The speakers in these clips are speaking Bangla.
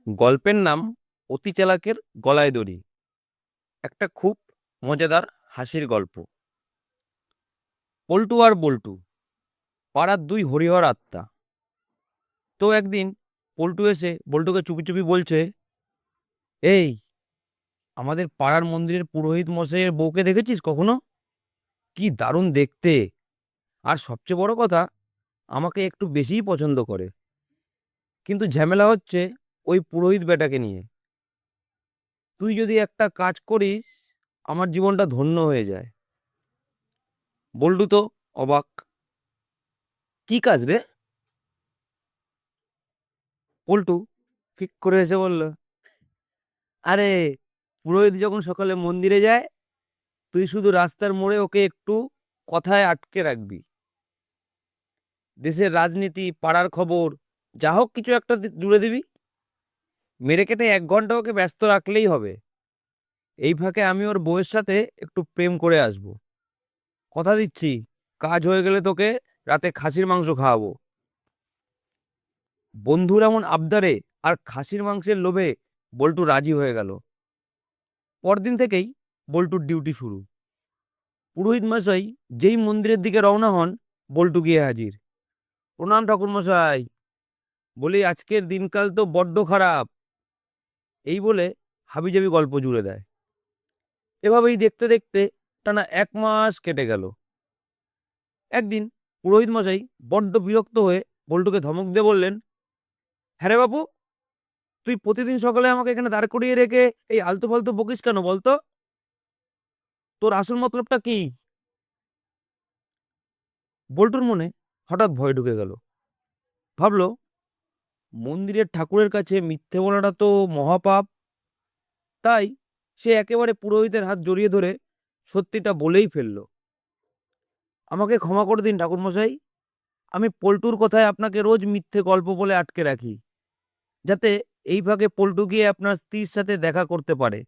গল্পের নাম অতি চালাকের গলায় দড়ি। একটা খুব মজাদার হাসির গল্প। পল্টু আর বল্টু পাড়ার দুই হরিহর আত্মা। তো একদিন পল্টু এসে বল্টুকে চুপি চুপি বলছে, এই, আমাদের পাড়ার মন্দিরের পুরোহিত মশাইয়ের বউকে দেখেছিস কখনো? কি দারুণ দেখতে! আর সবচেয়ে বড় কথা, আমাকে একটু বেশিই পছন্দ করে। কিন্তু ঝামেলা হচ্ছে ওই পুরোহিত বেটাকে নিয়ে। তুই যদি একটা কাজ করিস, আমার জীবনটা ধন্য হয়ে যায়। বল্টু তো অবাক। কি কাজ রে? পল্টু ঠিক করে এসে বলল, আরে, পুরোহিত যখন সকালে মন্দিরে যায়, তুই শুধু রাস্তার মোড়ে ওকে একটু কথায় আটকে রাখবি। দেশের রাজনীতি, পাড়ার খবর, যা হোক কিছু একটা জুড়ে দিবি। মেরে কেটে 1 ঘন্টা ওকে ব্যস্ত রাখলেই হবে। এই ফাঁকে আমি ওর বউয়ের সাথে একটু প্রেম করে আসব। কথা দিচ্ছি, কাজ হয়ে গেলে তোকে রাতে খাসির মাংস খাওয়াবো। বন্ধুর এমন আবদারে আর খাসির মাংসের লোভে বল্টু রাজি হয়ে গেল। পরদিন থেকেই বল্টুর ডিউটি শুরু। পুরোহিত মশাই যেই মন্দিরের দিকে রওনা হন, বল্টু গিয়ে হাজির। প্রণাম ঠাকুর মশাই। বলি, আজকের দিনকাল তো বড্ড খারাপ। এই বলে হাবিজাবি গল্প জুড়ে দেয়। এভাবেই দেখতে দেখতে টানা 1 মাস কেটে গেল। একদিন পুরোহিত মশাই বড্ড বিরক্ত হয়ে বল্টুকে ধমক দিয়ে বললেন, হ্যাঁ রে বাপু, তুই প্রতিদিন সকালে আমাকে এখানে দাঁড় করিয়ে রেখে এই আলতু ফালতু বকিস কেন বলতো? তোর আসল মতলবটা কি? বল্টুর মনে হঠাৎ ভয় ঢুকে গেল। ভাবলো, মন্দিরের ঠাকুরের কাছে মিথ্যে বলাটা তো মহাপাপ। তাই সে একেবারে পুরোহিতের হাত জড়িয়ে ধরে সত্যিটা বলেই ফেলল। আমাকে ক্ষমা করে দিন ঠাকুরমশাই। আমি পল্টুর কথায় আপনাকে রোজ মিথ্যে গল্প বলে আটকে রাখি, যাতে এই ভাগে পল্টু গিয়ে আপনার স্ত্রীর সাথে দেখা করতে পারে।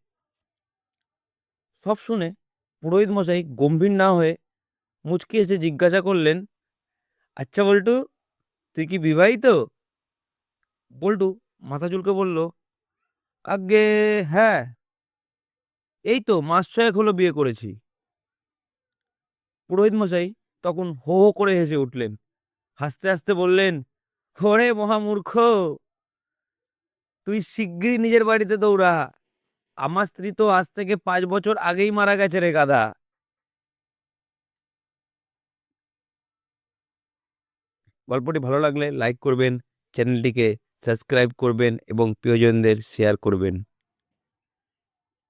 সব শুনে পুরোহিত মশাই গম্ভীর না হয়ে মুচকি এসে জিজ্ঞাসা করলেন, আচ্ছা বল্টু, তুই কি বিবাহিত? বল্টু মাথা চুলকে বলল, আজ্ঞে, হ্যাঁ, এই তো মাস 6 হলো বিয়ে করেছি। পুরোহিত মশাই তখন হো হো করে হেসে উঠলেন। হাসতে হাসতে বললেন, ওরে মহামূর্খ, তুই শিগগিরই নিজের বাড়িতে দৌড়া। আমার স্ত্রী তো আজ থেকে 5 বছর আগেই মারা গেছে রে গাধা। গল্পটি ভালো লাগলে লাইক করবেন, চ্যানেলটিকে সাবস্ক্রাইব করবেন এবং প্রিয়জনদের শেয়ার করবেন।